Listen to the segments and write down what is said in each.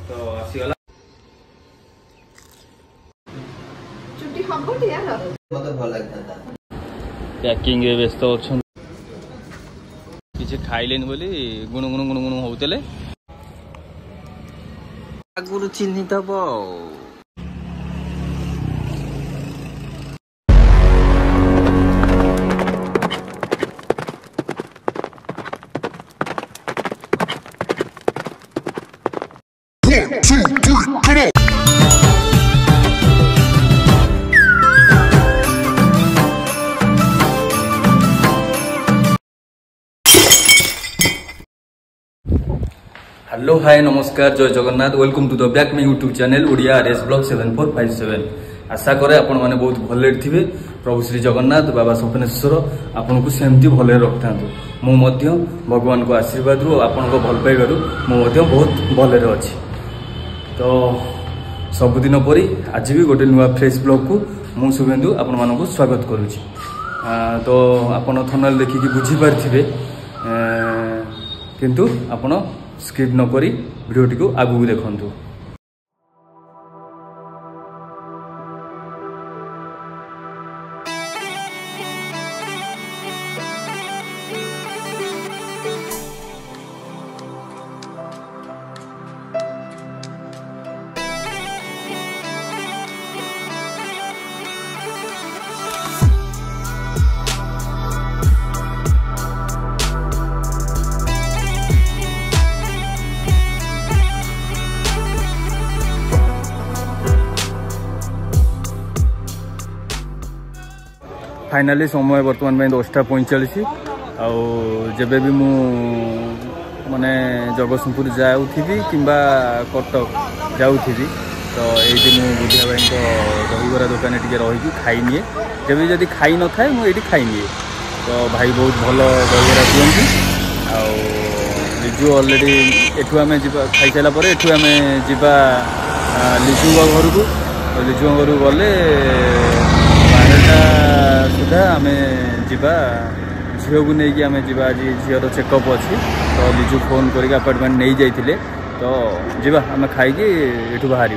तो आसीगला चुटी हमबो यार मते भल लागता था पैकिंग रे व्यस्त अछन किछ खाइलेन बोली गुण होतले आगुरु चिन्हि तबो हेलो हाय नमस्कार जय Jagannath welcome to the back my YouTube channel Odia RS blog 7457 आशा करे आपण माने बहुत भले थिबे प्रभु श्री जगन्नाथ बाबा स्वप्नेश्वर आपन को सेमती भले रखथांतु मु मध्य भगवान को आशीर्वाद रु आपन को भल पाइबारु मु मध्य बहुत भले रे अछि तो सबुदिन परी आज भी गोटे नुआ फ्रेश ब्लॉग को मु शुभेंदु आपण मानन को स्वागत करूची तो आपण थनल देखि कि बुझी पारथिबे किंतु आपण स्किप न करी वीडियोटी को आगु देखंतु फाइनाली समय बर्तमान में 10:45 जब भी मु माने जगतसिंहपुर जाऊथी किंबा कटक जाऊथी तो ये बुढ़िया भाई दहीबरा दुकान टे रही खाई निए जब जब खाई न थाए मुझे खाई निए तो भाई बहुत भल दहीबरा दिखती लिजु अलरेडी एठू आम खाई सारापर एठू आम जा लिजु घर को लिजु घर गले 12टा सुधा आम जा झील को लेकिन आम जा आज झीर चेकअप अच्छी तो लिजु फोन करके अपार्टमेंट नहीं जाइए तो जा आम खाई एठू बाहर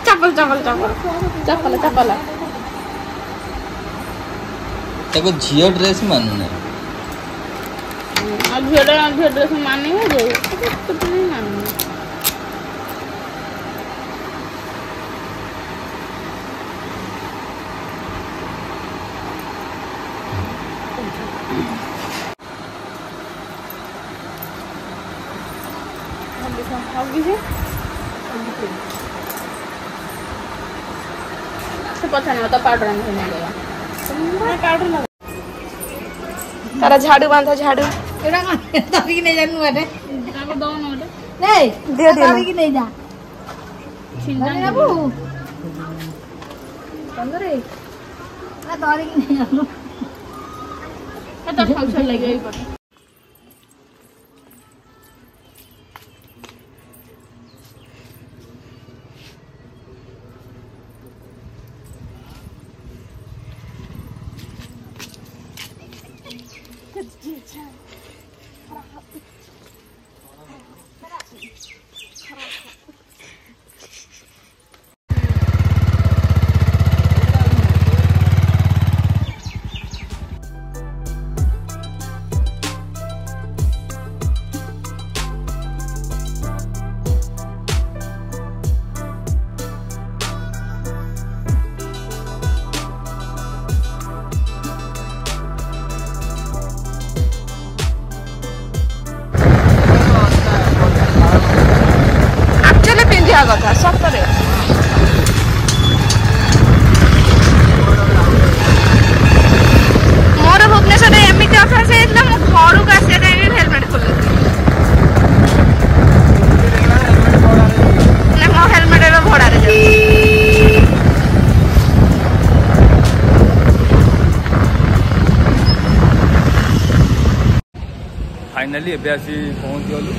चपल चपल चपल चपल चपल ताको झियो ड्रेस मानुने झियो ड्रेस माने हो जे कुछ नहीं माने पता नहीं तो पाउडर पाउडर तारा झाड़ू बांधा झाड़ू एड़ा तरी नहीं जानू अटे ताको दो न अटे नहीं दे दे तरी की नहीं जा छिंदा बाबू कंदरे आ तरी की नहीं जानू तो खाउछ लगे पड़े फाइनाली एबे आसी पहुँची गलु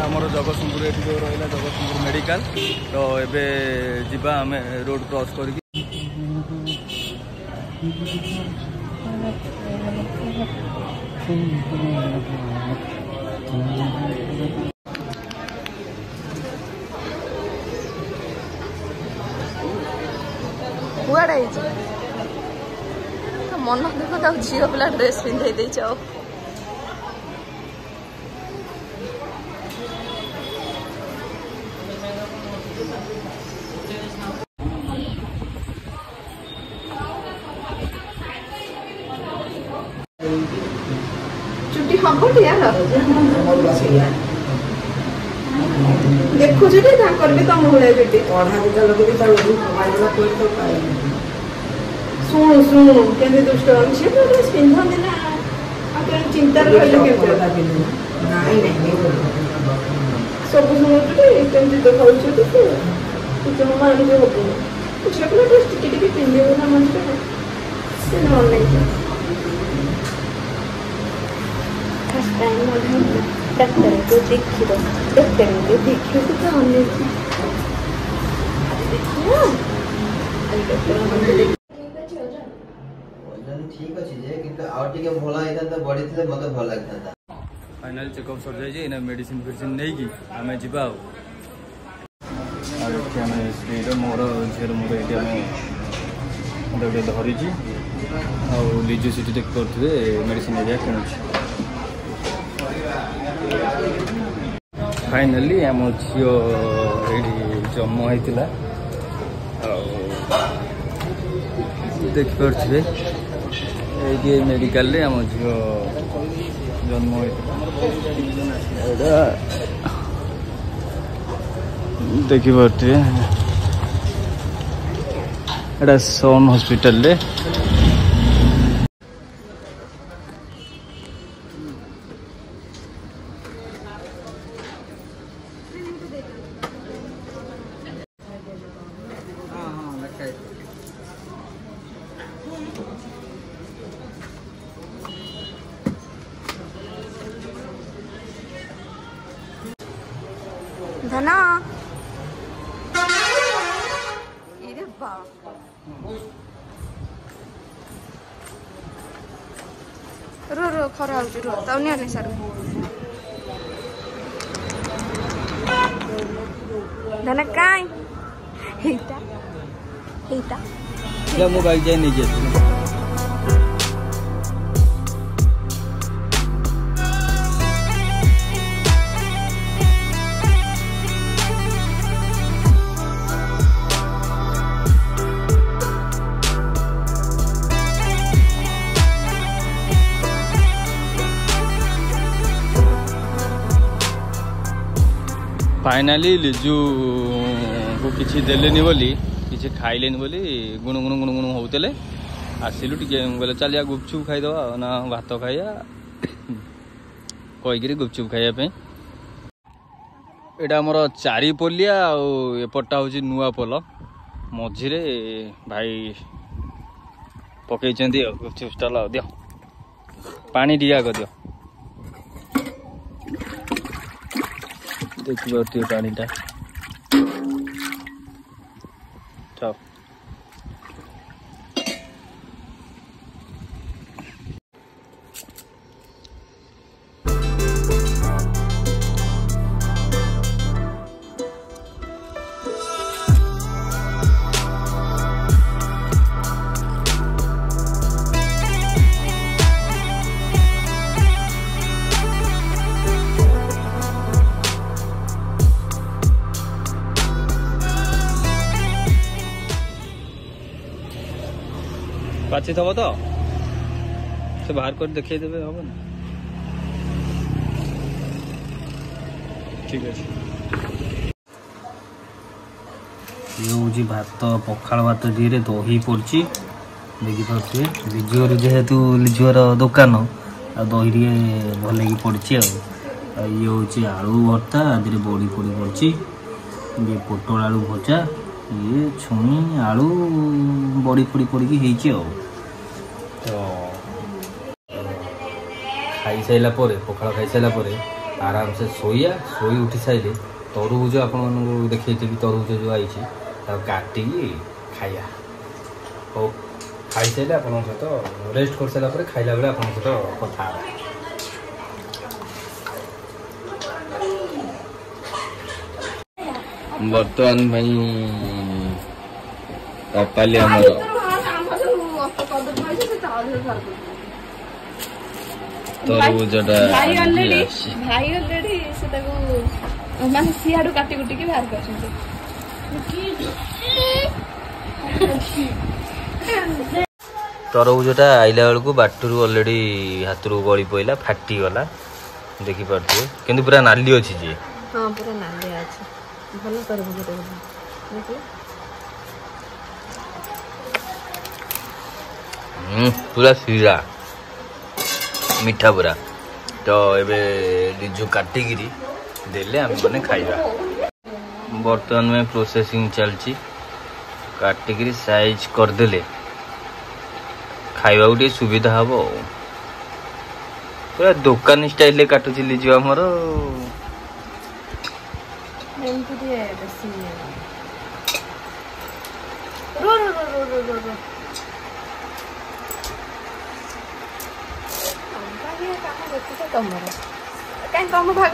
आमर जगतसिंहपुर ये जो रहा जगतसिंहपुर मेडिकल तो एबे जीवा आम रोड क्रॉस करके कुआड़े तो मन दुख तो झील पिला ड्रेस पिंधे देच चुट्टी हम देखु भी तुम भाई चुट्टी शुणु शुणु के दुष्ट सी पिंधती ना चिंता सब शुणुटी कमी देखा मान जो हबू झील पिला ड्रेस टिके पिंधे ना मनुष्य से डॉक्टर को देखी दो डॉक्टर को देखियो तो क्या होने ठीक अच्छे जे किंतु आउ टिके भला आइता त बडी थिले मते भल लागता फाइनल चेकअप सर जाय जे मेडिसिन फिडिसिन नै की आमे जिबा आरो के आमे स्पीड मोर झेर मोर एटी आमे ओडे धरि जी आ लिजु सिटी टेक करथबे मेडिसिन एरिया किनुछ फाइनाली आम झील ये जन्म होता देखिपे ये मेडिकल आम झील जन्म होता देखिपे एटा सन हॉस्पिटल रे धना रो रो खरा रो तब नहीं सर धना काई हेता हेता जब मोबाइल जाए नहीं जाते फाइनाली लिजु को किसी देलेनी बोली किसी खाइलेनी बोली गुणु गुणु गुणु गुणु होते आसिलु टे बोले चलिया गुपचुप खाईदवा ना भात खाइया कहीकि गुपचुप खाइबा एटा आमर चारि पोलिया एपटा हूँ नुआ पोल मझिरे भाई पकई गुपचुप स्टल दियो पानी टी आग दियो देखिए पानीटा चल पाची थब तो से बाहर कर देखे देवे हम ना ठीक अच्छे ये हूँ भात पखाड़ भात दी दही पड़ी देखिपे लिजुअर जेहेतु लिजुअर दुकान आ दही भल पड़ी ये हूँ आलू भर्ता आदि बड़ी पड़ी पड़ी ये पोटल आलू भजा ये छुई आलू बड़ी पड़ी पड़ी तो खाई साइला परे पखाल खाई साइला परे आराम से सोइया सोई उठी साइले तरबुज आपण मानू देखैते कि तरबुज जो आइछि ता काटी खाया हो खाई साइले आपण सहित रेस्ट कर साइला परे खाइला बेले आपण सहित कथा बर्तमान भाई पापाली हमर तरबुजटा भाई ऑलरेडी से ताको माने सियाडू काटी कुटी के बाहर करछन तरबुजटा आइला बेलू बाटरू ऑलरेडी हाथ रू गली पइला फाटी गला देखि पारथु किंतु पूरा नाली अछि जे हां पूरा नाली अछि भलो तरबुज देखो पूरा सीरा मीठा पूरा तो एबे लिजु काटिगिरी देले हम बने खाइबा बर्तमान में प्रोसेसिंग चलची काटिगिरी साइज कर देले खाइबा उठी सुविधा हबो पूरा दुकान स्टाइल ले काटुची लिजु हमर एमती दे बसी रो रो रो रो रो रो कहीं कम भाग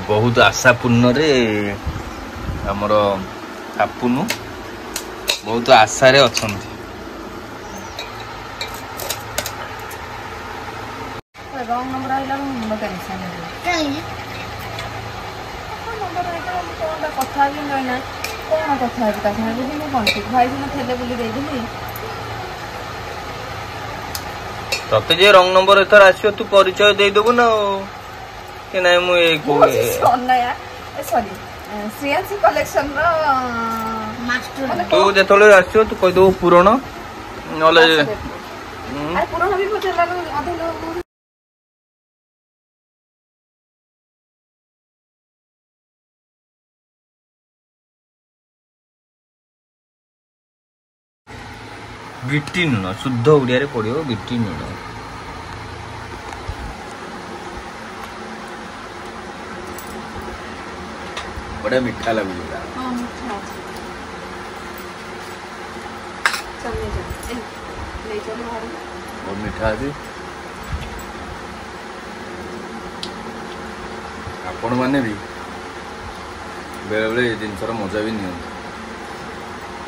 बहुत आशापूर्ण रे हमर आपुनु बहुत आशा रे अछंती रॉन्ग नंबर आइला मुंड टेंशन नहीं नंबर आइला कोनटा कथा भी नै ना कोन कथा है ता खाने भी कोन ठीक भाई दिन थेले बोली दे दिली तते जे रॉन्ग नंबर एथर आसियो तू परिचय दे देबु ना कि नै मु ए को सोना यार सॉरी सीएनसी कलेक्शन रो मास्टर तो जेतले आसियो तू कह दो पुराना नले अरे पुराना भी पता लागो आधे लोग बिटी नुन शुद्ध ओडिया रे पड़ियो बिटी नुन बड़ा मीठा लागु हां मीठा चल ले चलो बाहर बहुत मीठा है आपण माने भी बेले बेले ए दिन सर मजा भी नहीं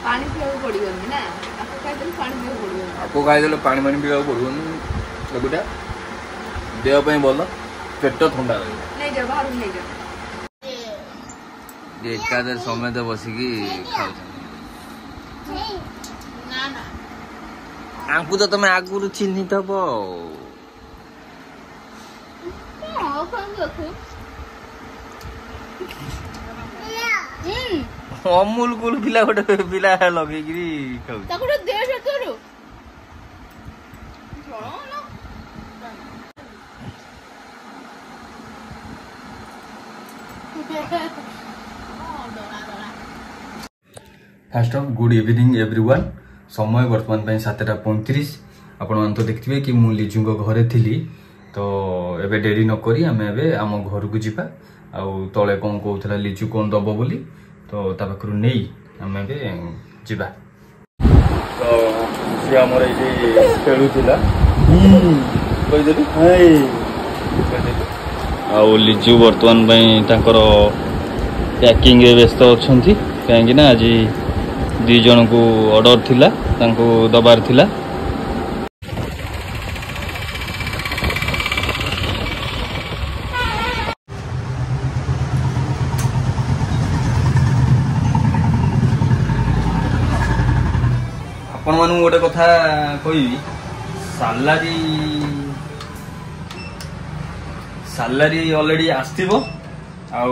पानी पियो पड़ियोनी ना आपको खाइ देले पानी पियो पड़ियो आपको खाइ देले पानी मानी पियो पड़ियोनी लगुटा देह पे बोल पेट ठंडा रहे नहीं जा बाहर नहीं जा ये एकादर समय तो बसिकी खाउ ना ना आंकु तो तमे आगुरु चिन्हि थबो हां कौन देखो अमूल कुल पिला गोटे पिला लगेगिरी खाउ ताको दे से करो first of good evening everyone समय वर्तमान 7:35 आपण मान तो देखथिबे कि मु लिजुंग घरे थिली तो एबे डेरी न करी हमें एबे आम घर को जिबा आ तळे कोन कहउथला लिजु कोन दबो बोली तो ता पाखरु नेई हमें एबे जिबा तो से हमर ए जे खेलुथिला कहि देली हाय आ लिजु वर्तमान तांकर पैकिंग रे व्यस्त अछंती काहेकि ना आज 2 जन को ऑर्डर थिला तांको दबार थिला आपण मानु गोटे कथा कहि सैलरी ऑलरेडी आस्तिबो आउ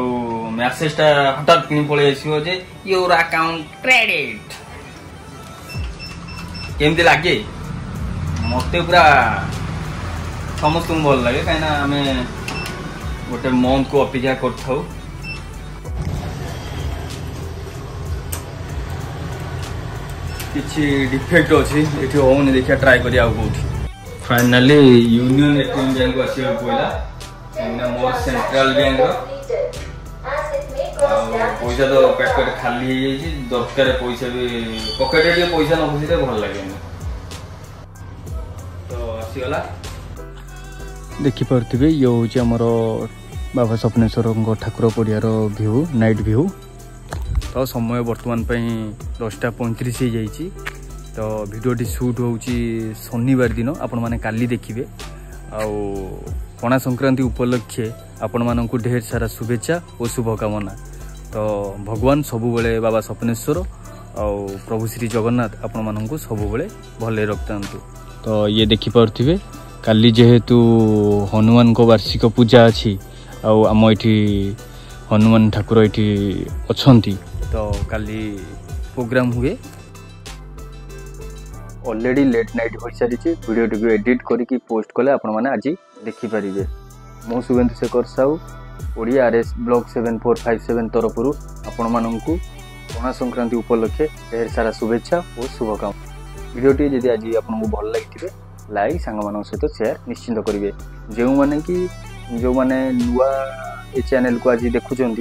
मैसेज टा हठात किनी पळे आसीबो जे योर अकाउंट क्रेडिट केमती लागे मते पूरा समस्त भल लगे कहीं आम गोटे मंथ को अपेक्षा कर किसी डिफेक्ट अच्छी ये होनी देखिए ट्राए करिया कौटी फाइनाली यूनियन एटीएम बैंक आसवा पड़ा कहीं मोर सेंट्रल बैंक पैसा तो पैकेट खाली दरकार पैसा भी पकेट पैसा न फसी भल लगे तो आसीगला देखिपे ये हूँ आमर बाबा स्वप्नेश्वर ठाकुर पड़ियार व्यू नाइट व्यू तो समय बर्तमान 10:35 हो जाइए तो भिडियोटी शूट हो शनिवार दिन आपण मैंने काली देखिए आउ पणा संक्रांति उपलक्षे आपण मानक ढेर सारा शुभेच्छा और शुभकामना तो भगवान सबुबले बाबा स्वप्नेश्वर आउ प्रभु श्री जगन्नाथ आपण मानक सबुबले भले रखता तो ये देखिपे काली जेहेतु हनुमान को वार्षिक पूजा अच्छी आम ये हनुमान ठाकुर ये अच्छा तो काली प्रोग्राम हुए ऑलरेडी लेट नाइट हो सारी वीडियो टी एडिट करके पोस्ट कले आपण मैंने आज देखिपारे मु शुभेन्दु शेखर साहू ओडिया आरएस ब्लॉग 7457 तरफ आपण मानक पणा संक्रांति उपलक्षे ढेर सारा शुभेच्छा और शुभकामना वीडियोटी जदि आज आपको भल लगी लाइक सांग सहित शेयर निश्चिंत करेंगे जो मैंने कि जो मैंने नुआ ये चैनल को आज देखुं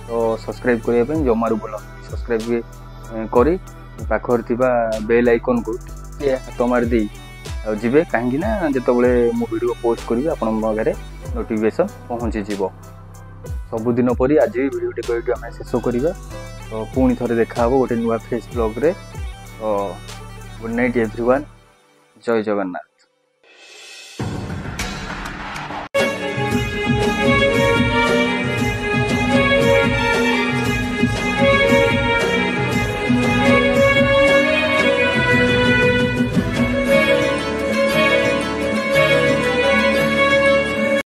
तो सब्सक्राइब करने जमारू भूल सब्सक्राइब करी पाखर थिबा बेल आइकन को हाथ मारिदे जी कहीं जो मो वीडियो पोस्ट करी आपण पाखे नोटिफिकेशन पहुँची जीव सबुदिन परी आज भी वीडियो को आम शेष करवा तो पुणी थे देखा गोटे नुआ फेस ब्लॉग रे तो गुड नाइट एवरीवन जय जगन्नाथ।